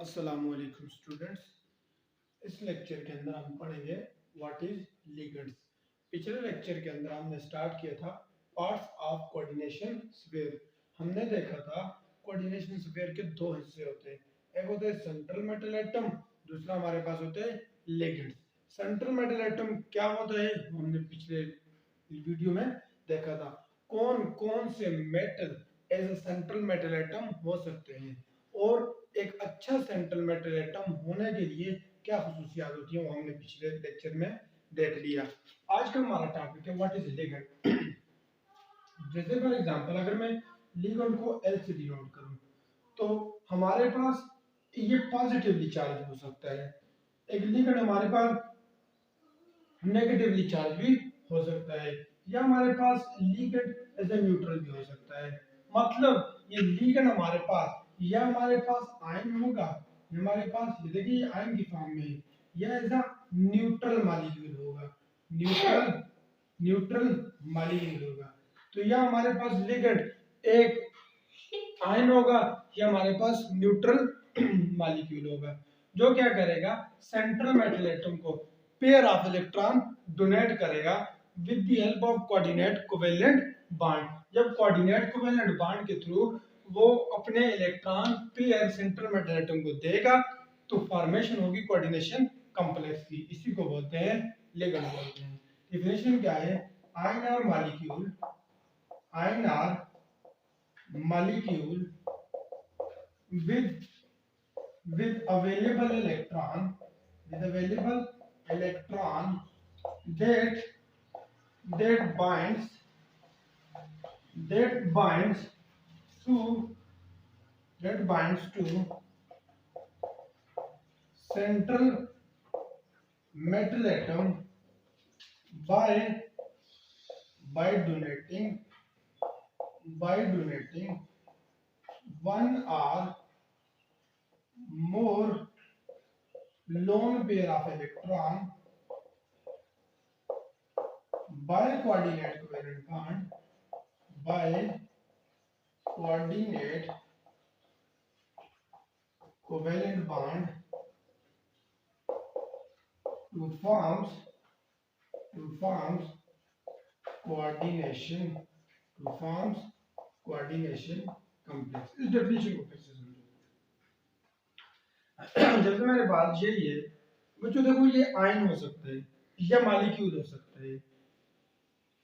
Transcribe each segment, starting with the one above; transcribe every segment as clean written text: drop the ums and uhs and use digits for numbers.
अस्सलामुअलैकुम स्टूडेंट्स। इस लेक्चर के अंदर हम पढ़ेंगे व्हाट इज लिगेंड्स। पिछले लेक्चर के अंदर हमने स्टार्ट किया था पार्ट्स ऑफ कोऑर्डिनेशन स्फीयर। हमने देखा था कोऑर्डिनेशन स्फीयर के दो हिस्से होते हैं, एक होता है सेंट्रल मेटल एटम, दूसरा हमारे पास होते हैं लिगेंड्स। सेंट्रल मेटल एटम क्या होता है हमने पिछले वीडियो में देखा था। कौन कौन से metal as a central metal atom हो सकते हैं और एक अच्छा सेंट्रल मेटल एटम होने के लिए क्या खसूसियात होती हैं वो हमने पिछले लेक्चर में देख लिया। आज का हमारा टॉपिक है व्हाट इज लिगेंड। जैसे फॉर एग्जांपल अगर मैं लिगेंड को L से डिनोट करूं तो हमारे पास ये पॉजिटिवली चार्ज हो सकता है। एक लिगेंड हमारे पास नेगेटिवली चार्ज भी हो सकता है, या हमारे पास लिगेंड एज ए न्यूट्रल भी हो सकता है। मतलब ये लिगेंड हमारे पास या हमारे पास आयन होगा, हमारे पास ये देखिए आयन की फॉर्म में है, या एज अ न्यूट्रल मॉलिक्यूल होगा, न्यूट्रल न्यूट्रल मॉलिक्यूल होगा। तो यह हमारे पास लिगेंड एक आयन होगा या हमारे पास न्यूट्रल मॉलिक्यूल होगा, जो क्या करेगा सेंट्रल मेटल एटम को पेयर ऑफ इलेक्ट्रॉन डोनेट करेगा with the help of coordinate covalent bond. जब कोऑर्डिनेट कोवेलेंट बॉन्ड के थ्रू वो अपने electron pair central metal atom को देगा तो फॉर्मेशन होगी कोऑर्डिनेशन कॉम्प्लेक्स की। इसी को बोलते हैं लिगेंड बोलते हैं। डेफिनेशन क्या है? आयन और मॉलिक्यूल, आयन और molecule with available electron, that that binds that binds to central metal atom by donating one or more lone pair of electron by coordinate covalent bond to forms coordination complex। इस definition को फिर से समझो। जैसे मेरे पास यही है बच्चों, देखो ये आयन हो सकता है या मॉलिक्यूल हो सकता है।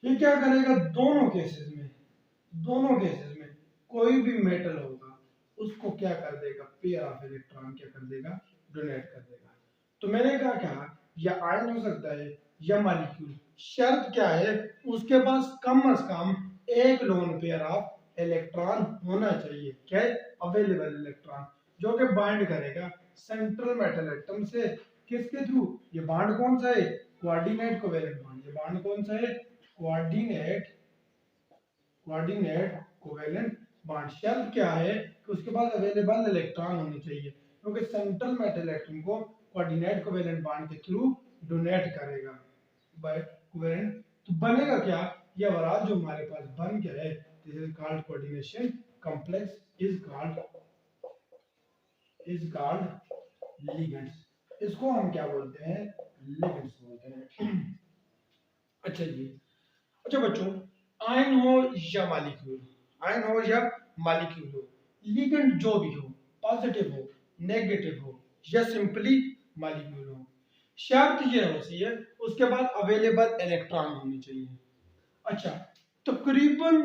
ये क्या करेगा दोनों केसेस में कोई भी मेटल होगा उसको क्या कर देगा, पेयर ऑफ इलेक्ट्रॉन क्या कर देगा, डोनेट कर देगा। तो मैंने कहा या आयन हो सकता है या मॉलिक्यूल, शर्त क्या है उसके पास कम से कम एक लोन पेयर ऑफ इलेक्ट्रॉन होना चाहिए। क्या है? अवेलेबल इलेक्ट्रॉन, जो कि बाइंड करेगा सेंट्रल मेटल एटम से। किसके थ्रू? ये बॉन्ड कौन सा है? Coordinate covalent bond. ये बॉन्ड कौन सा है? Coordinate covalent bond. शर्त क्या है कि उसके पास अवेलेबल इलेक्ट्रॉन होने चाहिए, क्योंकि सेंट्रल मेटल एटम को कोऑर्डिनेट कोवेलेंट बॉन्ड के थ्रू डोनेट करेगा बाय कोवेलेंट। तो बनेगा क्या? ये अवराध जो हमारे पास बन गया है, this is called coordination complex, is called ligands. इसको हम क्या बोलते हैं? लिगेंड्स बोलते हैं। अच्छा जी, अच्छा बच्चों, आयन हो या मॉलिक्यूल हो, लिगेंड जो भी हो, पॉजिटिव हो, नेगेटिव हो या सिंपली मॉलिक्यूल हो, शर्त ये होती है उसके बाद अवेलेबल इलेक्ट्रॉन होने चाहिए। अच्छा, तकरीबन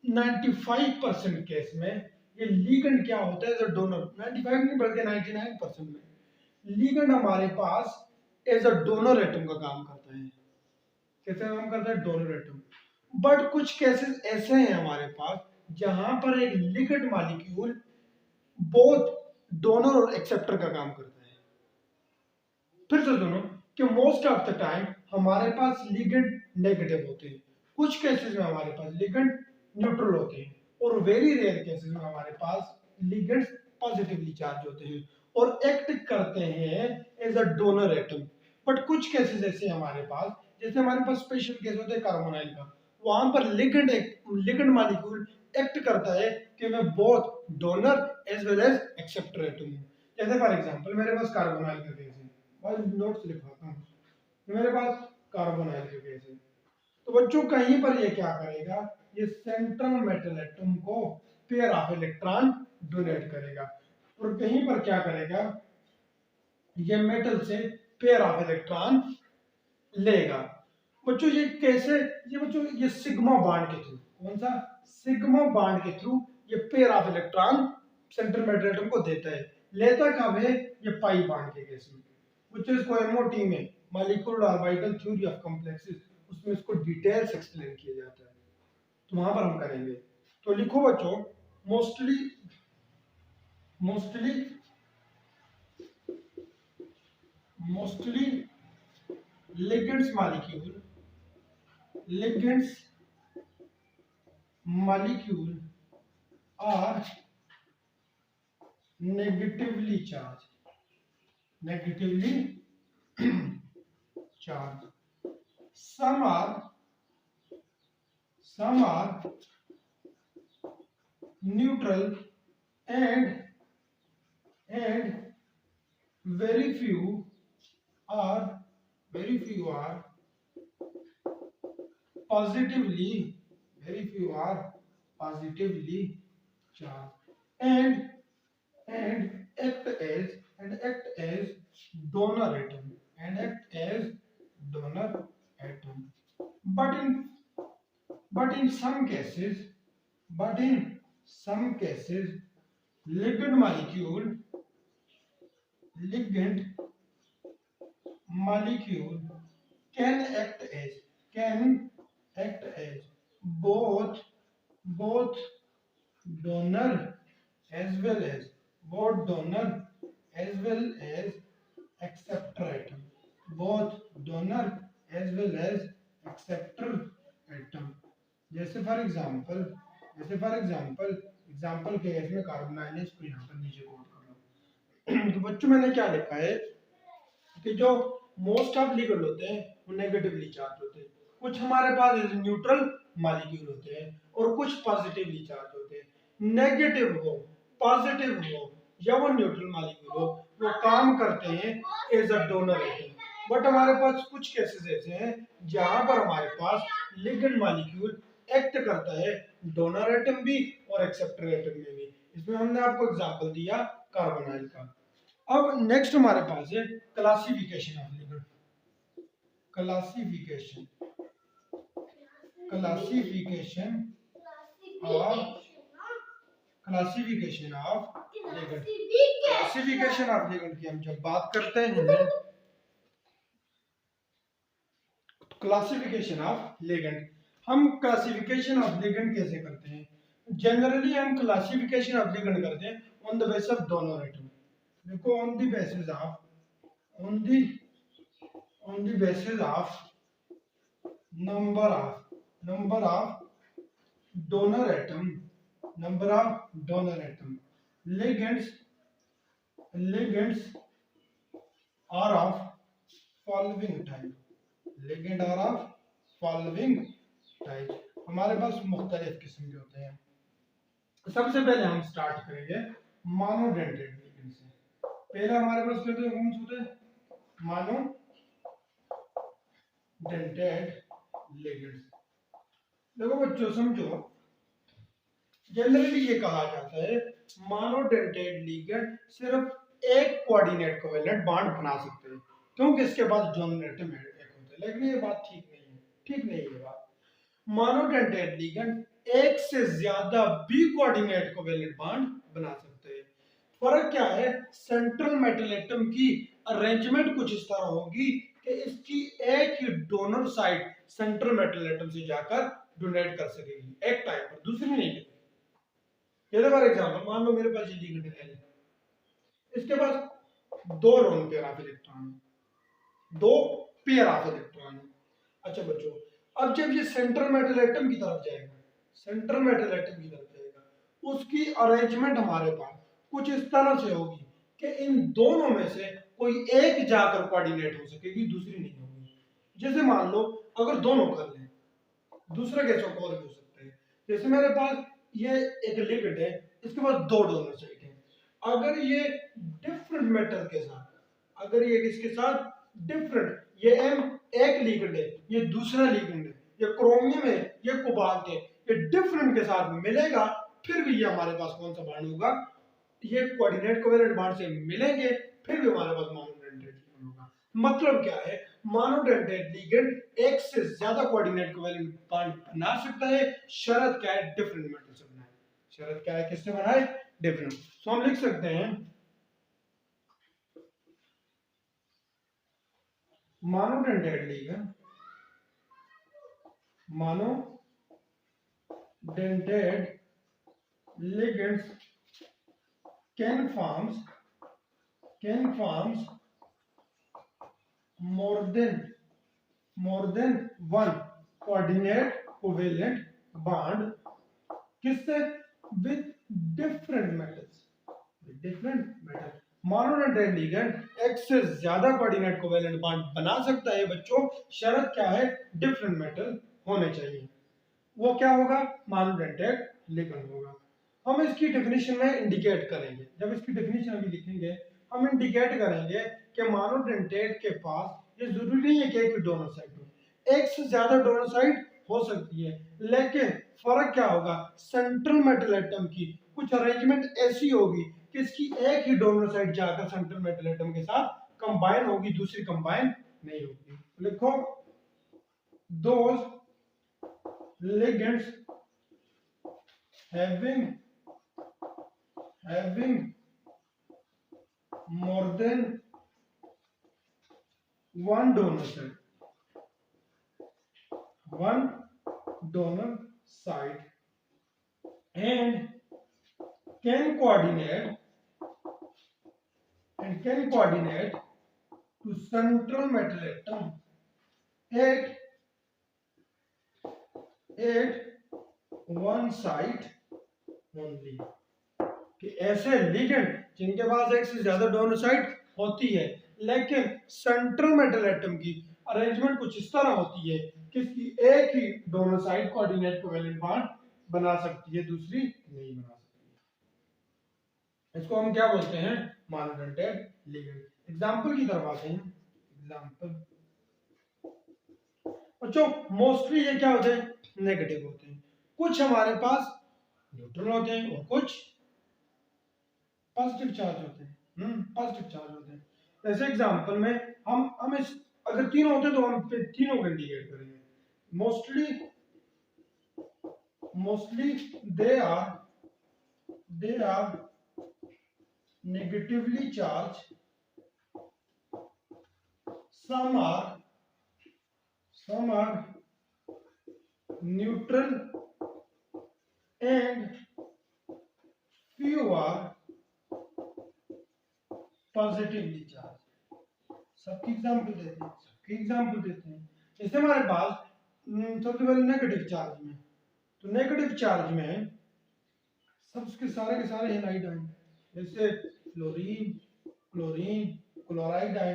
95% केस में ये लिगेंड क्या होता है एज अ डोनर। 95 नहीं बल्कि 99% में लिगेंड हमारे पास एज अ डोनर एटम का काम करता है। कैसे काम करता है? Donor atom. बट कुछ केसेस ऐसे हैं हमारे पास जहां पर एक लिगेंड मॉलिक्यूल बोथ डोनर और एक्सेप्टर का काम करता है। फिर से सुनो कि मोस्ट ऑफ द टाइम हमारे पास लिगेंड नेगेटिव होते हैं, कुछ केसेस में हमारे पास लिगेंड न्यूट्रल होते हैं, और वेरी रेयर केसेस में हमारे पास लिगेंड्स पॉजिटिवली चार्ज होते हैं और एक्ट करते हैं as a donor atom. But कुछ केसेस ऐसे हमारे पास, जैसे हमारे पास स्पेशल केस होते हैं कार्बोनाइल का, वहां पर लिगेंड मॉलिक्यूल एक्ट करता है कि मैं both donor as well as acceptor atom हूं। जैसे फॉर एग्जांपल मेरे पास कार्बोनाइल का केस है, और नोट्स लिखवाता हूँ, मेरे पास कार्बोनाइल का केस है, तो बच्चों कहीं पर ये क्या करेगा, ये सेंट्रल मेटल एटम को पेयर ऑफ इलेक्ट्रॉन डोनेट करेगा, और कहीं पर क्या करेगा, ये मेटल से पेयर ऑफ इलेक्ट्रॉन लेगा। बच्चों ये कैसे, ये बच्चों ये सिग्मा बॉन्ड के थ्रू, कौन सा, सिग्मा बॉन्ड के थ्रू ये pair of electron central metal atom को देता है। लेता कब है, ये पाई बॉन्ड के केस में। बच्चों इसको एमओटी में, molecular orbital theory of complexes, उसमें इसको डिटेल्स एक्सप्लेन किया जाता है, तो वहां पर हम करेंगे। तो लिखो बच्चों, mostly mostly mostly ligands molecule are negatively charged, some are neutral and very few are positively charged and act as donor atom, but in some cases ligand molecule can act as both donor as well as acceptor atom, जैसे for example example के इसमें carbonyl, इसको यहाँ पर नीचे code कर लो। तो बच्चों मैंने क्या लिखा है कि जो मोस्ट ऑफ लिगेंड होते हैं वो नेगेटिवली चार्ज होते हैं, कुछ हमारे पास न्यूट्रल मॉलिक्यूल होते हैं और कुछ पॉजिटिवली चार्ज होते हैं। नेगेटिव हो, पॉजिटिव हो या वो न्यूट्रल मॉलिक्यूल हो, वो काम करते हैं as a donor atom. But हमारे पास कुछ केसेस ऐसे हैं जहां पर हमारे पास लिगेंड मॉलिक्यूल एक्ट करता है डोनर एटम भी और एक्सेप्टर एटम में भी। इसमें हमने आपको एग्जांपल दिया कार्बोनाइल का। अब नेक्स्ट हमारे पास है classification of ligand, classification of ligand की हम जब बात करते हैं, क्लासिफिकेशन ऑफ लिगेंड, हम क्लासिफिकेशन ऑफ लिगेंड कैसे करते हैं? जनरली हम क्लासिफिकेशन ऑफ लिगेंड करते हैं on the basis of donor atom. देखो on the basis of number of donor atom, ligands are of following type, हमारे पास मुख्तलिफ किस्म के होते हैं। सबसे पहले हम स्टार्ट करेंगे मोनोडेंटेड लिगेंड से। पहले हमारे पास कौन से होते हैं, मोनोडेंटेड लिगेंड्स। देखो बच्चों समझो, जनरली ये कहा जाता है मोनोडेंटेड लिगेंड सिर्फ एक कोऑर्डिनेट कोवेलेंट बॉन्ड बना सकते हैं, क्योंकि इसके पास डोनर एटम एक होता है। लेकिन ये बात ठीक नहीं है बात। मोनोडेंटेड लिगेंड एक से ज्यादा भी कोऑर्डिनेट कोवेलेंट बॉन्ड बना सकते हैं। फर्क क्या है, सेंट्रल मेटल एटम की अरेंजमेंट कुछ इस तरह होगी कि इसकी एक ही donor side central metal atom से जाकर डोनेट कर सकेगी एक टाइम पर, दूसरी नहीं करेगी। जैसे फॉर एग्जांपल मान लो मेरे पास ये लिगेंड है, इसके पास दो लोन पेयर ऑफ इलेक्ट्रॉन है, अच्छा बच्चों, अब जब ये सेंट्रल मेटल एटम की तरफ जाएगा, उसकी अरेंजमेंट हमारे पास कुछ इस तरह से होगी कि इन दोनों में से कोई एक जाकर कोऑर्डिनेट हो सकेगी, दूसरी नहीं होगी। जैसे मान लो अगर दोनों कर लें, दूसरा केस और भी हो सकता है। जैसे मेरे पास ये एक लिगेंड है, इसके पास दो डोनर साइट है। अगर ये डिफरेंट मेटल के साथ, अगर ये किसके साथ डिफरेंट, ये एम एक लिगेंड है, ये दूसरा लिगेंड है, ये क्रोमियम है, ये कोबाल्ट है, ये डिफरेंट के साथ मिलेगा, फिर भी ये हमारे पास कौन सा बॉन्ड होगा, ये कोऑर्डिनेट कोवेलेंट बॉन्ड से मिलेंगे, फिर भी हमारे पास मोनोडेंटेट लिगेंड होगा। मतलब क्या है, मोनोडेंटेट लिगेंड एक से ज्यादा कोऑर्डिनेट कोवेलेंट बॉन्ड बना सकता है, शर्त क्या है, डिफरेंट मेटल से बनाए। शर्त क्या है, किससे बनाए, डिफरेंट। तो हम लिख सकते हैं monodentate ligand, monodentate ligands can forms more than one coordinate covalent bond किससे, with different metals, monodentate ligand एक से ज्यादा कोऑर्डिनेट कोवेलेंट बॉन्ड बना सकता है बच्चों, शर्त क्या है, डिफरेंट मेटल होने चाहिए। वो क्या होगा, मोनोडेंटेट लिगेंड होगा। हम इसकी डेफिनेशन में इंडिकेट करेंगे, जब इसकी डेफिनेशन अभी लिखेंगे हम इंडिकेट करेंगे कि मोनोडेंटेट के पास ये जरूरी नहीं है कि एक डोनोसाइड हो, एक से ज्यादा डोनोसाइड हो सकती है, लेकिन फर्क क्या होगा, सेंट्रल मेटल एटम की कुछ अरेंजमेंट ऐसी होगी कि इसकी एक ही डोनोसाइड जाकर सेंट्रल मेटल एटम के साथ कंबाइन होगी, दूसरी कंबाइन नहीं होगी। लिखो, those ligands having more than one donor site and can coordinate to central metal atom at one site only, कि ऐसे लिगेंड जिनके पास एक से ज्यादा डोनर साइट होती है, लेकिन सेंट्रल मेटल एटम की अरेंजमेंट कुछ इस तरह होती है कि इसकी एक ही donor site coordinate covalent bond बना सकती है, दूसरी नहीं बना सकती। इसको हम क्या बोलते हैं, मोनोडेंटेट लिगेंड। एग्जांपल की तरफ आते हैं। एग्जांपल बच्चों, मोस्टली ये क्या होते हैं, नेगेटिव होते हैं। कुछ हमारे पास न्यूट्रल होते हैं और कुछ पॉजिटिव चार्ज होते हैं। पॉजिटिव चार्ज होते हैं। जैसे एग्जांपल में हम इस, अगर तीनों होते तो हम तीनों को इंडिकेट करेंगे। Mostly they are negatively charge, some are neutral and few are positively charged। सबकी एग्जांपल देते हैं। जैसे हमारे पास सबसे पहले नेगेटिव चार्ज में, तो नेगेटिव चार्ज में सबके सारे के सारे हैलाइड आएंगे, जैसे फ्लोरीन, क्लोरीन, क्लोराइड आए,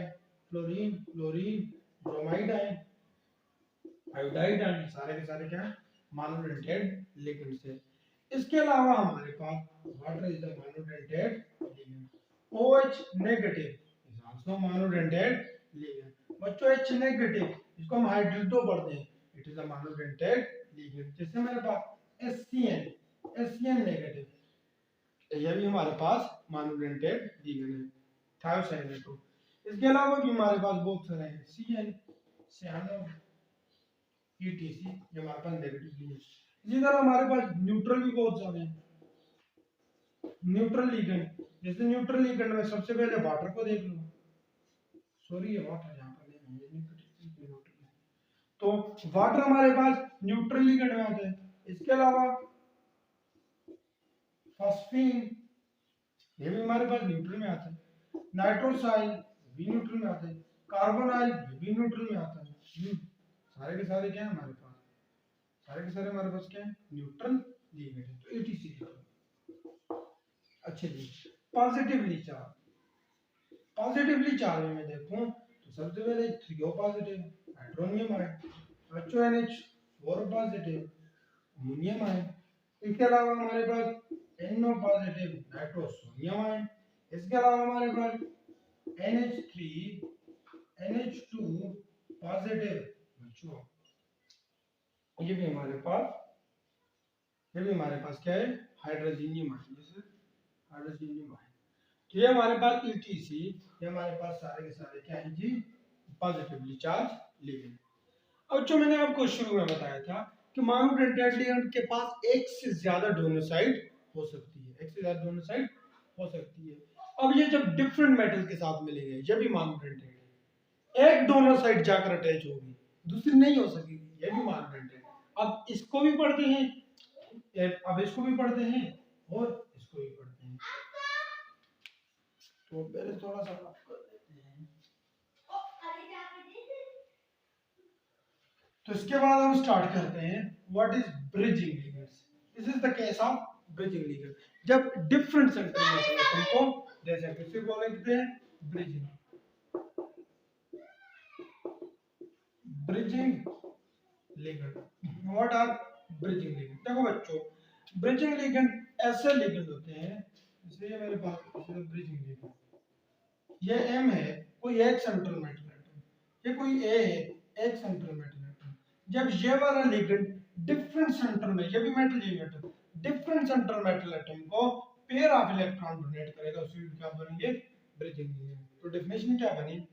फ्लोरीन, क्लोरीन, ब्रोमाइड आए, आयोडाइड आए, सारे के सारे क्या है, मोनोडेंटेट लिगेंड से। इसके अलावा हमारे पास water is the monodentate ligand. OH negative is also monodentate ligand. बच्चों H नेगेटिव इसको हम हाइड्रेटो पढ़ते हैं, it is a monodentate ligand. जैसे मेरे पास SCN नेगेटिव, ये भी हमारे पास मोनोडेंटेट लिगेंड है, थायोसाइनेटो। इसके अलावा भी हमारे पास बहुत सारे हैं, CN, cyano, ETC, ये हमारे पास नेगेटिव है। इसी तरह हमारे पास न्यूट्रल भी बहुत सारे हैं। न्यूट्रल लिगेंड, जैसे न्यूट्रल लिगेंड में सबसे पहले वाटर को देख लो, सॉरी ये वाटर यहाँ पर नहीं है, तो वाटर हमारे पास न्यूट्रल लिगेंड में आता है। इसके अलावा फॉस्फीन, ये भी हमारे पास न्यूट्रल में आता है। नाइट्रोसाइल भी न्यूट्रल में आता है। कार्बोनाइल भी न्यूट्रल में आता है। सारे के सारे क्या है हमारे पास, सारे के सारे हमारे पास क्या है, न्यूट्रल लिगेंड है। तो ATC। अच्छा जी, पॉजिटिवली चार्ज में देखूं तो सबसे पहले 3O पॉजिटिव हाइड्रोनियम आए, HONH4 पॉजिटिव अमोनियम आए। इसके अलावा हमारे पास NO पॉजिटिव नाइट्रोसोनियम आए। इसके अलावा हमारे पास NH3 NH2 पॉजिटिव बच्चों, ये भी हमारे पास क्या है, हाइड्रोजीनियम है, जैसे हाइड्रोजीनियम है। तो ये हमारे पास ETC, ये हमारे पास सारे के सारे क्या है जी, पॉजिटिवली चार्ज लिगेंड। अब जो मैंने आपको शुरू में बताया था कि मोनोडेंटेट लिगेंड के पास एक से ज्यादा डोनर साइड हो सकती है, एक से ज्यादा डोनर साइड हो सकती है। अब ये जब डिफरेंट मेटल के साथ मिलेंगे, ये भी मोनोडेंटेट है, एक डोनर साइड जाकर अटैच होगी, दूसरी नहीं हो सकेगी, ये भी मोनोडेंटेट है। अब इसको भी पढ़ते हैं, अब इसको भी पढ़ते हैं और इसको भी पढ़ते हैं। तो पहले थोड़ा सा कर देते हैं। तो इसके बाद हम स्टार्ट करते हैं what is bridging ligands. This is the case of bridging ligand, जब डिफरेंट सेंटर में को जैसे किसी को लिखते हैं bridging ligand. What are bridging ligand? देखो बच्चों, ब्रिजिंग लिगेंड ऐसे लिगेंड होते हैं, जैसे ये मेरे पास ब्रिजिंग लिगेंड, ये M है, कोई एक सेंट्रल मेटल एटम, ये कोई A है, एक सेंट्रल मेटल एटम। जब ये वाला लिगेंड डिफरेंट सेंटर में, ये भी मेटल, ये metal, different central metal atom को पेयर ऑफ इलेक्ट्रॉन डोनेट करेगा, उससे क्या बनेंगे, ब्रिजिंग लिगेंड। तो डेफिनेशन क्या बनी,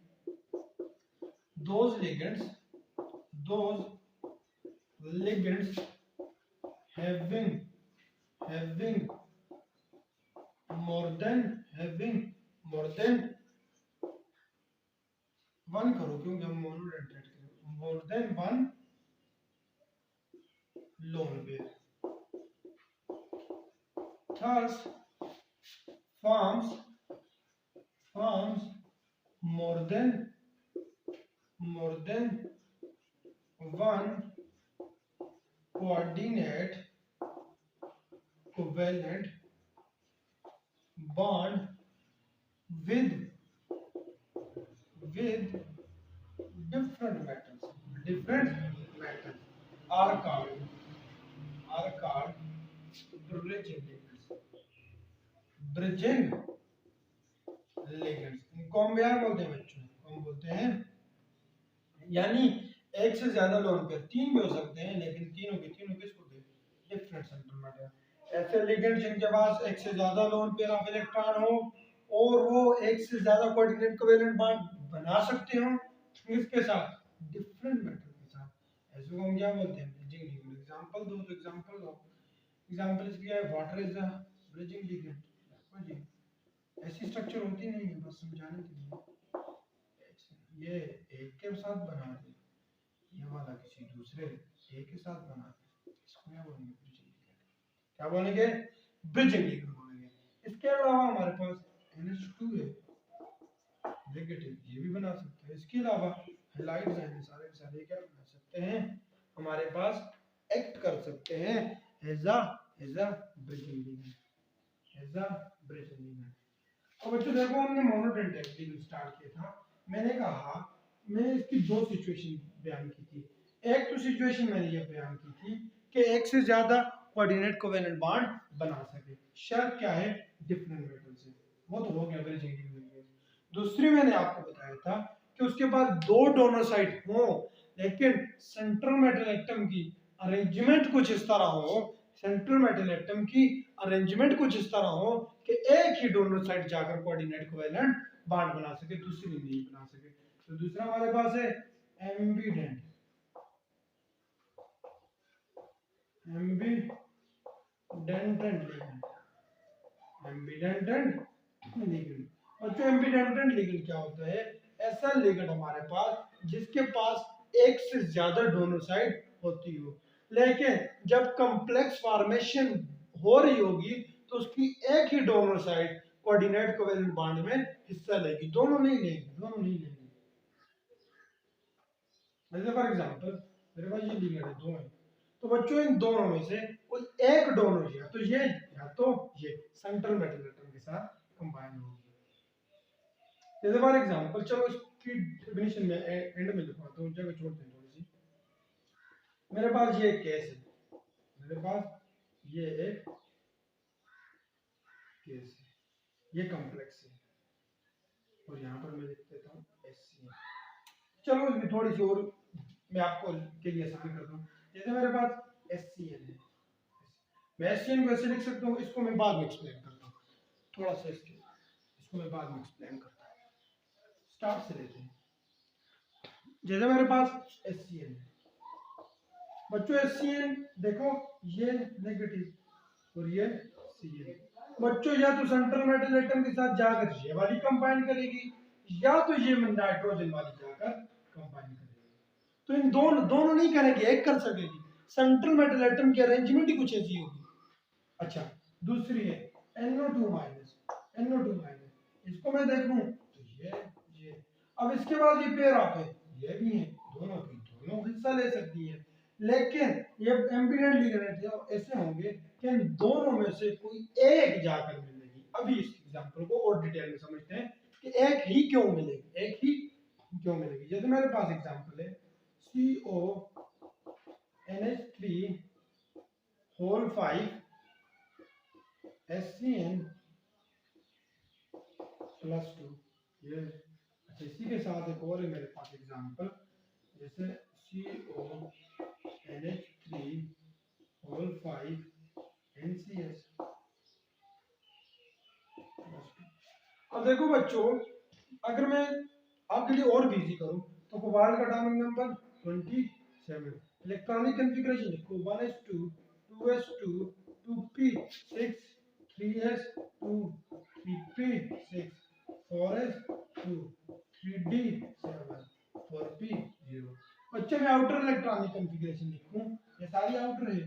those ligands having more than one करो, क्योंकि हम मोनोडेंटेट करें, more than one lone pair thus forms more than one covalent bond with different metals are called bridging ligands। इनको हम यार बोलते हैं बच्चों, हम बोलते हैं, यानी एक से ज्यादा लोन पेयर, तीन भी हो सकते हैं, लेकिन तीनों किसको दे, डिफरेंट सेंटर मेटल। ऐसे लिगेंड जिनके पास एक से ज्यादा लोन पेयर ऑफ इलेक्ट्रॉन हो और वो एक से ज्यादा कोऑर्डिनेट कोवेलेंट बॉन्ड बना सकते हो किसके साथ, डिफरेंट मेटल के साथ, ऐसे को हम क्या बोलते हैं, ब्रिजिंग लिगेंड। एग्जांपल दो तो एग्जांपल दो, एग्जांपल इसकी है, water is a bridging ligand. देखो जी, ऐसी स्ट्रक्चर होती नहीं है, बस समझाने के लिए। ये एक के साथ बना दे, ये वाला किसी दूसरे एक के साथ बना दे, इसको क्या बोलेंगे, ब्रिजिंग लिगेंड। क्या बोलेंगे, ब्रिजिंग लिगेंड बोलेंगे। इसके अलावा हमारे पास NH2 है नेगेटिव, ये भी बना सकते हैं। इसके अलावा हैलाइड्स हैं, सारे सारे क्या बना सकते हैं, हमारे पास एक्ट कर सकते हैं as a bridging ligand, as a bridging ligand. अब बच्चों देखो, हमने मोनोडेंटेट लिगेंड स्टार्ट किया था, मैंने कहा, मैंने इसकी दो सिचुएशन बयान की थी। एक तो सिचुएशन मैंने ये बयान की थी कि एक से ज्यादा कोऑर्डिनेट कोवेलेंट बॉन्ड बना सके, शर्त क्या है, डिफरेंट मेटल से, वो तो हो गया ब्रिजिंग लिगेंड। दूसरी मैंने आपको बताया था कि उसके बाद दो डोनर साइड हो, लेकिन सेंट्रल मेटल एटम की अरेंजमेंट कुछ इस तरह हो, सेंट्रल मेटल एटम की अरेंजमेंट कुछ इस तरह हो कि एक ही डोनर साइड जाकर कोऑर्डिनेट कोवेलेंट बॉन्ड बना सके, दूसरी नहीं बना सके। तो दूसरा हमारे पास है एम्बीडेंट लिगेंड। और जो एम्बीडेंट लिगेंड क्या होता है, ऐसा लिगेंड हमारे पास जिसके पास एक से ज्यादा डोनर साइड होती हो, लेकिन जब कॉम्प्लेक्स फॉर्मेशन हो रही होगी तो उसकी एक ही donor side coordinate covalent bond में हिस्सा लेगी, दोनों नहीं लेंगे। जैसे फॉर एग्जांपल मेरे पास ये लिगेंड है, दो है, तो बच्चों इन दोनों में से कोई एक डोनर या तो ये सेंट्रल मेटल एटम के साथ कंबाइन होगी। जैसे फॉर एग्जांपल, चलो इसकी डेफिनेशन में एंड में लिखवाता हूँ, जगह छोड़ दें थोड़ी सी। मेरे पास ये एक केस है, मेरे पास ये एक केस है, ये कॉम्प्लेक्स है, और यहाँ पर मैं लिख देता हूँ HCl। चलो इसमें थोड़ी सी और मैं आपको के लिए आसान करता हूँ। जैसे मेरे पास HCl है, मैं HCl को ऐसे लिख सकता हूँ, इसको मैं बाद में एक्सप्लेन करता हूँ, थोड़ा सा इसको मैं बाद में एक्सप्लेन करता हूँ। स्टार्ट से लेते हैं। जैसे मेरे पास HCl है बच्चों, HCl देखो ये नेगेटिव और ये Cl। बच्चों या तो सेंट्रल मेटल एटम के साथ जाकर ये वाली कंबाइन करेगी, या तो ये नाइट्रोजन वाली जाकर कंबाइन करेगी। तो इन दोनों दोनों नहीं करेंगे, एक कर सकेगी। सेंट्रल मेटल एटम की अरेंजमेंट ही कुछ ऐसी होगी। अच्छा, दूसरी है NO2 माइनस, NO2 माइनस, इसको मैं देखूं तो ये अब इसके बाद ये पेयर ऑफ है, ये भी है, दोनों की दोनों हिस्सा ले सकती है। लेकिन ये एम्बिडेंट लिगेंड ऐसे होंगे कि इन दोनों में से कोई एक जाकर मिलेगी। अभी इस एग्जांपल को और डिटेल में समझते हैं कि एक ही क्यों मिलेगी, एक ही क्यों मिलेगी। जैसे मेरे पास एग्जांपल है CONH3 होल 5 HCN +2 ये। अच्छा, इसी के साथ एक और है मेरे पास एग्जांपल, जैसे CONH3 होल 5 NCS +2। अब देखो बच्चों, अगर मैं आपके लिए और भी इजी करूं तो कोबाल्ट का एटॉमिक नंबर 27, इलेक्ट्रॉनिक कॉन्फ़िगरेशन देखो 1s2 2s2 2p6 3s2 3p6 4s2 3d7 4p0। बच्चे मैं आउटर इलेक्ट्रॉनिक कॉन्फ़िगरेशन लिखूं, ये सारी आउटर है।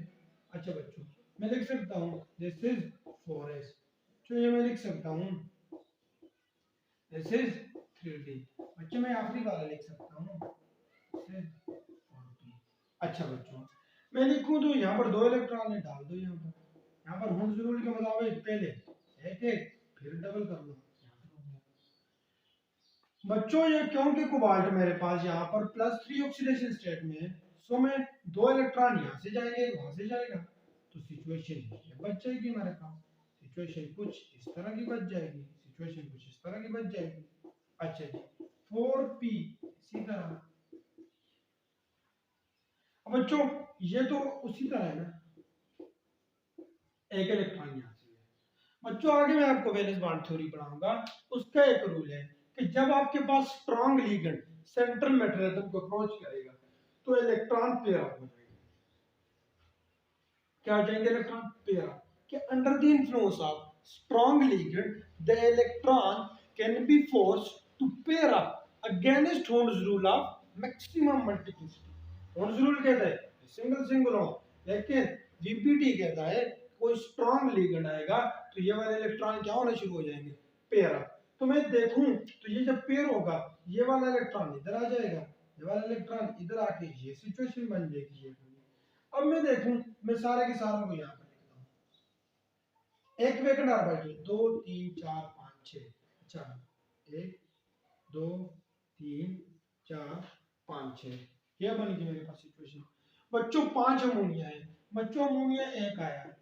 अच्छा बच्चों, मैं लिख सकता हूं दिस इज 4s, तो ये मैं लिख सकता हूं दिस इज 3d। बच्चों मैं आखिरी वाला लिख सकता हूं दिस इज 4p। अच्छा बच्चों, मैं लिखूं तो यहाँ पर 2 इलेक्ट्रॉन है, डाल दो यहाँ पर हुंस रूल के मुताबिक पहले एक एक फिर डबल कर लो। बच्चों ये क्योंकि कोबाल्ट मेरे पास यहाँ पर +3 ऑक्सीडेशन स्टेट में है, सो मैं 2 इलेक्ट्रॉन यहाँ से जाएंगे वहां से जाएगा, तो सिचुएशन ये बच जाएगी मेरे पास। सिचुएशन कुछ इस तरह की बच जाएगी, सिचुएशन कुछ इस तरह की बच जाएगी। अच्छा जी, 4p इसी तरह। अब बच्चों ये तो उसी तरह है ना, एक इलेक्ट्रॉन यहाँ से है। बच्चों आगे मैं आपको वैलेंस बॉन्ड थ्योरी पढ़ाऊंगा, उसका एक रूल है कि जब आपके पास strong ligand central metal atom को अप्रोच करेगा तो इलेक्ट्रॉन पेयर अप हो जाएगा। क्या हो जाएंगे? Electron pair up. कि under the influence of strong ligand the electron can be forced to pair up against होल्स रूल ऑफ मैक्सिमम मल्टीप्लिसिटी। होल्स रूल कहता है सिंगल सिंगल हो, लेकिन वीपीटी कहता है कोई स्ट्रॉन्ग लिगेंड आएगा तो ये वाले इलेक्ट्रॉन क्या होना शुरू हो जाएंगे? Pair up. तो मैं देखूं तो ये जब पेयर होगा ये वाला इलेक्ट्रॉन इधर आ जाएगा, ये वाला इलेक्ट्रॉन इधर आके ये सिचुएशन बन जाएगी ये। अब मैं देखूं, मैं सारे के सारों को यहाँ पर लिखता हूँ। एक वैकेंट ऑर्बिटल 2 3 4 5 6। अच्छा, 1 2 3 4 5 6, ये बन गई मेरे पास सिचुएशन। बच्चों 5 अमोनिया है। बच्चों अमोनिया एक आया,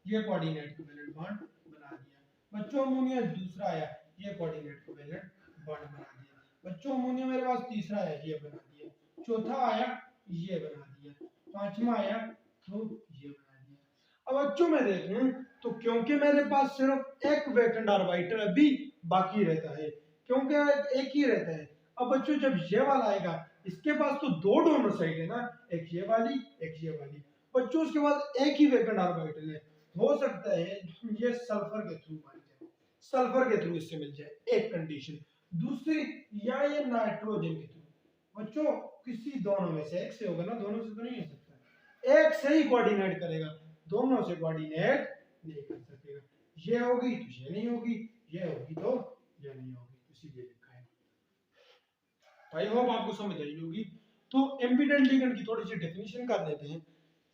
ये कोऑर्डिनेट कोवेलेंट बॉन्ड बना दिया। बच्चों अमोनिया दूसरा आया, ये कोऑर्डिनेट कोवेलेंट बॉन्ड बना दिया। बच्चों अमोनिया मेरे पास तीसरा आया, ये बना दिया। चौथा आया, ये बना दिया। पांचवा आया तो ये बना दिया। अब बच्चों मैं देखूं तो क्योंकि मेरे पास सिर्फ एक वैकेंट ऑर्बिटल अभी बाकी रहता है, क्योंकि एक ही रहता है। अब बच्चों जब ये वाला आएगा, इसके पास तो दो डोनर साइड है ना, एक ये वाली एक ये वाली। बच्चों उसके बाद एक ही वैकेंट ऑर्बिटल है, हो सकता है ये सल्फर के थ्रू बन जाए, सल्फर के थ्रू इससे मिल जाए एक कंडीशन। दूसरी, या ये नाइट्रोजन के थ्रू। बच्चों किसी दोनों में से एक से होगा ना, दोनों से तो नहीं हो सकता। एक से ही कोऑर्डिनेट करेगा, दोनों से कोऑर्डिनेट नहीं कर सकेगा। ये होगी तो ये नहीं होगी, ये होगी तो ये नहीं होगी, इसीलिए लिखा है। आई होप आपको समझ आई होगी। तो एम्बिडेंट लिगेंड की थोड़ी सी डेफिनेशन कर लेते हैं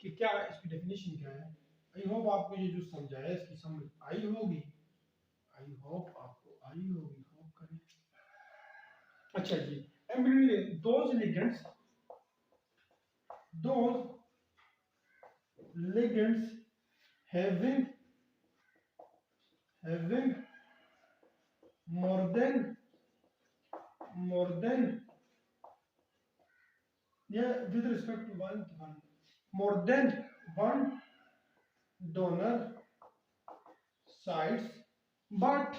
कि क्या इसकी डेफिनेशन क्या है। आई होप आपको ये जो समझाया इसकी समझ आई होगी, आई होप आपको आई होगी, होप करें। अच्छा जी, ambidentate those ligands, those ligands having having more than yeah, with respect to one more than one donor sites, but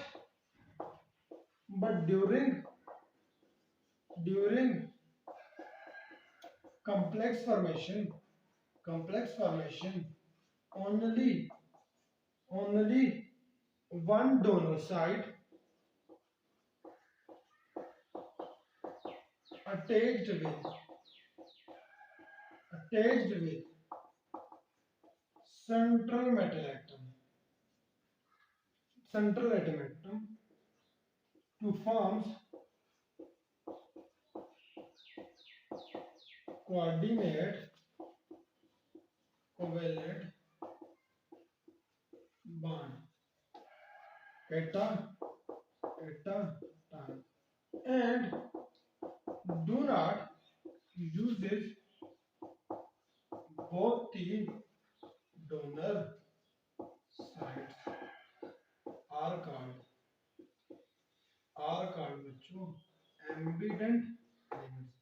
during complex formation only one donor site attached with central metal atom to forms coordinate covalent bond at a time, and do not uses both the donor sites are called बच्चों ambient elements.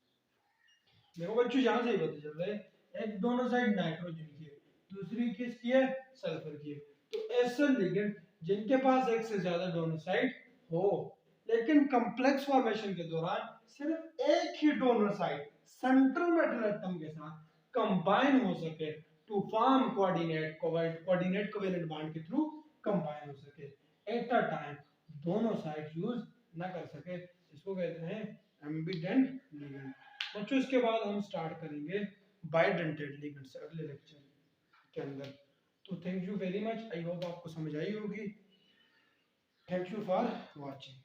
देखो बच्चों यहाँ से ही पता चल रहा है एक दोनों साइड नाइट्रोजन की है, दूसरी किसकी है, सल्फर की है। तो ऐसे लिगेंड जिनके पास एक से ज्यादा डोनर साइड हो लेकिन कॉम्प्लेक्स फॉर्मेशन के दौरान सिर्फ एक ही donor side central metal atom के साथ कंबाइन हो सके to form coordinate covalent bond के थ्रू कंबाइन हो सके एट अ टाइम, दोनों साइड यूज ना कर सके, इसको कहते हैं एम्बिडेंट लिगेंड। बच्चों इसके बाद हम स्टार्ट करेंगे बाइडेंटेड लिगेंड्स अगले लेक्चर के अंदर। तो thank you very much, I hope आपको समझ आई होगी। Thank you for watching.